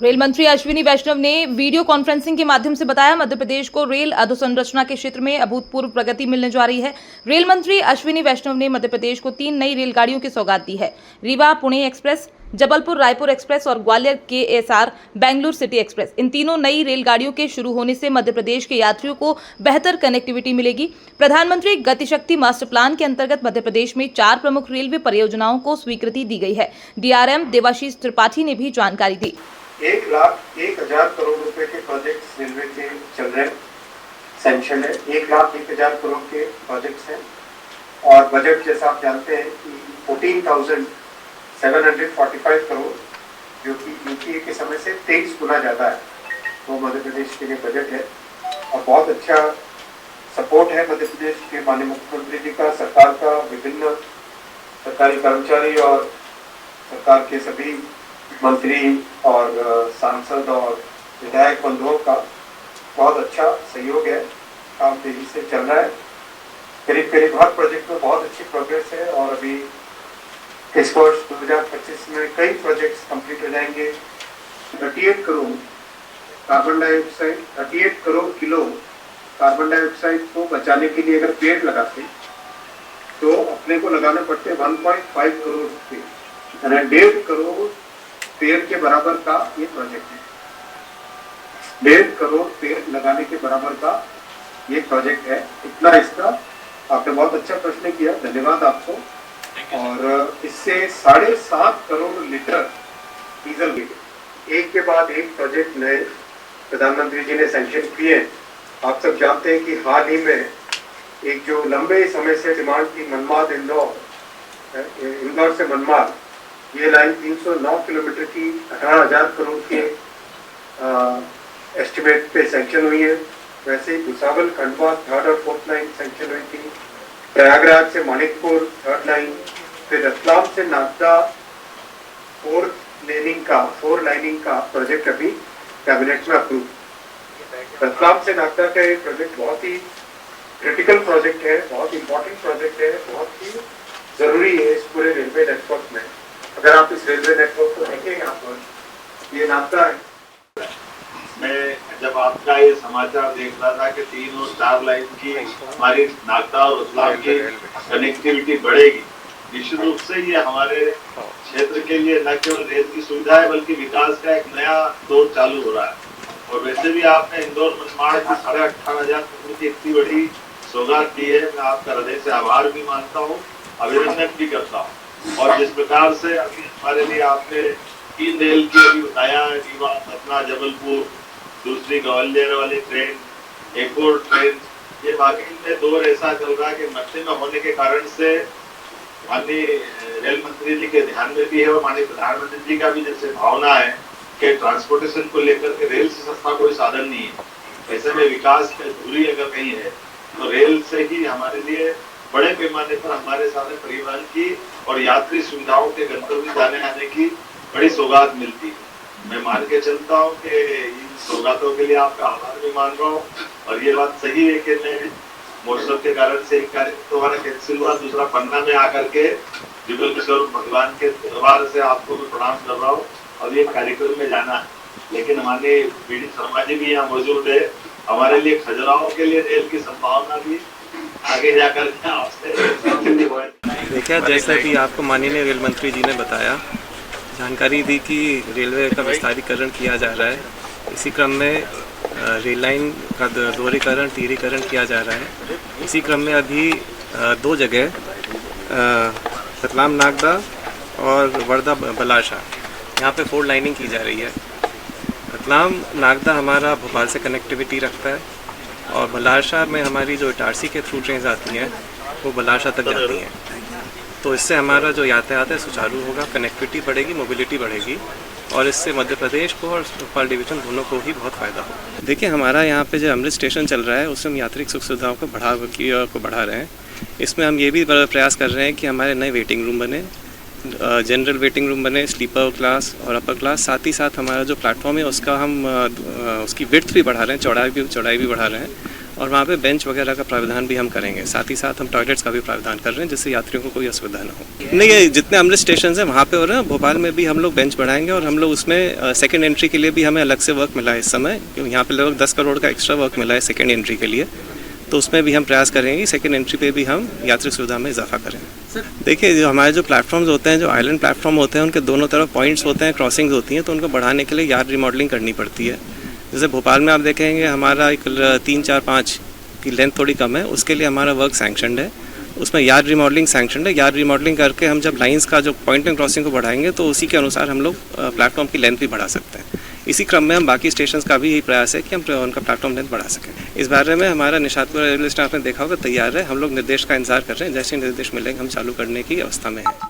Rail मंत्री अश्विनी वैष्णव ने video conferencing के माध्यम से बताया, मध्य प्रदेश को रेल अधोसंरचना के क्षेत्र में अभूतपूर्व प्रगति मिलने जा रही है। रेल मंत्री अश्विनी वैष्णव ने मध्य प्रदेश को 3 नई रेलगाड़ियों की सौगात दी है। रीवा पुणे एक्सप्रेस, जबलपुर रायपुर एक्सप्रेस और Gwalior KSR Bengaluru city express. इन तीनों नई रेलगाड़ियों के शुरू होने से मध्य प्रदेश के यात्रियों को बेहतर कनेक्टिविटी मिलेगी। प्रधानमंत्री गतिशक्ति मास्टर प्लान के अंतर्गत मध्य प्रदेश में 4 प्रमुख रेलवे परियोजनाओं को स्वीकृति दी गई है। DRM देवाशीष त्रिपाठी ने भी जानकारी दी। 1,01,000 करोड़ रुपए के प्रोजेक्ट्स रेलवे के चल रहे हैं, सैंक्शन है। 1,01,000 करोड़ के प्रोजेक्ट्स हैं और बजट जैसा आप जानते हैं कि 14,745 करोड़, जो कि यूपीए के समय से 23 गुना ज़्यादा है, वो मध्य प्रदेश के लिए बजट है। और बहुत अच्छा सपोर्ट है मध्य प्रदेश के माननीय मुख्यमंत्री जी का, सरकार का, विभिन्न सरकारी कर्मचारी और सरकार के सभी मंत्री और सांसद और विधायक बंधुओं का बहुत अच्छा सहयोग है। काम तेजी से चल रहा है। करीब करीब हर प्रोजेक्ट में बहुत अच्छी प्रोग्रेस है और अभी इस वर्ष 2025 में कई प्रोजेक्ट्स कंप्लीट हो जाएंगे। 38 crore carbon dioxide, 38 crore kilo carbon dioxide को बचाने के लिए अगर पेड़ लगाते तो अपने को लगाने पड़ते 1.5 करोड़ पेड़, 1.5 करोड़ पेड़ के बराबर का ये प्रोजेक्ट है। 1.5 करोड़ पेड़ लगाने के बराबर का ये प्रोजेक्ट है। इतना इसका आपने बहुत अच्छा प्रश्न किया, धन्यवाद आपको। और इससे 7.5 करोड़ लीटर डीजल भी एक के बाद एक प्रोजेक्ट नए प्रधानमंत्री जी ने सैंक्शन किए। आप सब जानते हैं कि हाल ही में एक जो लंबे समय से डिमांड थी मनमाड इंदौर से मनमाड, ये लाइन 309 किलोमीटर की 18,000 करोड़ के एस्टिमेट पे सैंक्शन हुई है। वैसे ही भुसावल खंडवा 3rd और 4th लाइन सैंक्शन हुई थी। प्रयागराज से मानिकपुर 3rd लाइन, फिर रतलाम से नागदा 4 लाइनिंग का प्रोजेक्ट अभी कैबिनेट में अप्रूव। रतलाम से नागदा का ये प्रोजेक्ट बहुत ही क्रिटिकल प्रोजेक्ट है, बहुत इंपॉर्टेंट प्रोजेक्ट है, बहुत ही जरूरी है इस पूरे रेलवे नेटवर्क में। अगर आप इस रेलवे नेटवर्क को देखें, यहाँ पर ये नागदा है। मैं जब आपका ये समाचार देख रहा था कि 3 और 4 लाइन की हमारी नागदा और रतलाम की कनेक्टिविटी बढ़ेगी, निश्चित रूप से ये हमारे क्षेत्र के लिए न केवल रेल की सुविधा है बल्कि विकास का एक नया दौर चालू हो रहा है। और वैसे भी आपने इंदौर मनमाड़ की 18,500 करोड़ की इतनी बड़ी सौगात दी है, मैं आपका हृदय से आभार भी मानता हूँ, अभिनंदन भी करता हूँ। और जिस प्रकार से अभी हमारे लिए आपने 3 रेल की अभी बताया, रीवा सतना जबलपुर, दूसरी ग्वालियर वाली ट्रेन, एक और ट्रेन, ये वाकई में दौर ऐसा चल रहा है कि मध्य में होने के कारण से माननीय रेल मंत्री जी के ध्यान में भी है और माननीय प्रधानमंत्री जी का भी जैसे भावना है कि ट्रांसपोर्टेशन को लेकर के रेल से सस्ता कोई साधन नहीं है। ऐसे में विकास की अधूरी अगर कहीं है तो रेल से ही हमारे लिए बड़े पैमाने पर हमारे सारे परिवहन की और यात्री सुविधाओं के गंतव्य जाने आने की बड़ी सौगात मिलती है। मैं मान के चलता हूँ कि इन सौगातों के लिए आपका आभार भी मान रहा हूँ। और ये बात सही है कि मैं मौसम के कारण से एक कार्यक्रम हमारा कैंसिल हुआ, दूसरा पन्ना में आकर के जुगल किशोर भगवान के दरबार से आपको भी प्रणाम कर रहा हूँ और ये कार्यक्रम में जाना है। लेकिन हमारे BD शर्मा जी भी यहाँ मौजूद है, हमारे लिए खजुराहो के लिए रेल की संभावना भी आगे जाकर देखिए, जैसा कि आपको माननीय रेल मंत्री जी ने बताया, जानकारी दी कि रेलवे का विस्तारीकरण किया जा रहा है। इसी क्रम में रेल लाइन का दोहरीकरण, तीरीकरण किया जा रहा है। इसी क्रम में अभी 2 जगह रतलाम नागदा और वर्धा बलाशा, यहाँ पे 4 लाइनिंग की जा रही है। रतलाम नागदा हमारा भोपाल से कनेक्टिविटी रखता है और बलाशा में हमारी जो इटारसी के थ्रू ट्रेन आती हैं वो बलाशा तक जाती हैं। तो इससे हमारा जो यातायात है सुचारू होगा, कनेक्टिविटी बढ़ेगी, मोबिलिटी बढ़ेगी और इससे मध्य प्रदेश को और भोपाल डिवीज़न दोनों को ही बहुत फ़ायदा होगा। देखिए, हमारा यहाँ पे जो अमृत स्टेशन चल रहा है उसमें हम यात्रिक सुख सुविधाओं को बढ़ा रहे हैं। इसमें हम ये भी प्रयास कर रहे हैं कि हमारे नए वेटिंग रूम बने, जनरल वेटिंग रूम बने, स्लीपर क्लास और अपर क्लास। साथ ही साथ हमारा जो प्लेटफॉर्म है उसका हम उसकी विड्थ भी बढ़ा रहे हैं, चौड़ाई भी बढ़ा रहे हैं और वहाँ पे बेंच वगैरह का प्रावधान भी हम करेंगे। साथ ही साथ हम टॉयलेट्स का भी प्रावधान कर रहे हैं जिससे यात्रियों को कोई असुविधा ना हो। नहीं, ये जितने अमृत स्टेशन हैं वहाँ पे हो रहे हैं, भोपाल में भी हम लोग बेंच बढ़ाएंगे और हम लोग उसमें सेकेंड एंट्री के लिए भी हमें अलग से वर्क मिला है इस समय, क्योंकि यहाँ पे लगभग 10 करोड़ का एक्स्ट्रा वर्क मिला है सेकेंड एंट्री के लिए, तो उसमें भी हम प्रयास करेंगे सेकेंड एंट्री पे भी हम यात्री सुविधा में इजाफा करें। देखिए, जो हमारे जो प्लेटफॉर्म्स होते हैं, जो आइलैंड प्लेटफॉर्म होते हैं, उनके दोनों तरफ पॉइंट्स होते हैं, क्रॉसिंग्स होती हैं, तो उनको बढ़ाने के लिए यार्ड रिमॉडलिंग करनी पड़ती है। जैसे भोपाल में आप देखेंगे हमारा एक 3, 4, 5 की लेंथ थोड़ी कम है, उसके लिए हमारा वर्क सैंक्शनड है, उसमें यार्ड रिमॉडलिंग सैंक्शनड है। यार्ड रिमॉडलिंग करके हम जब लाइंस का जो पॉइंट एंड क्रॉसिंग को बढ़ाएंगे तो उसी के अनुसार हम लोग प्लेटफॉर्म की लेंथ भी बढ़ा सकते हैं। इसी क्रम में हम बाकी स्टेशंस का भी यही प्रयास है कि हम उनका प्लेटफॉर्म लेंथ बढ़ा सकें। इस बारे में हमारा निशातपुर रेलवे स्टेशन आपने देखा होगा तैयार है, हम लोग निर्देश का इंतजार कर रहे हैं, जैसे निर्देश मिलेंगे हम चालू करने की अवस्था में हैं।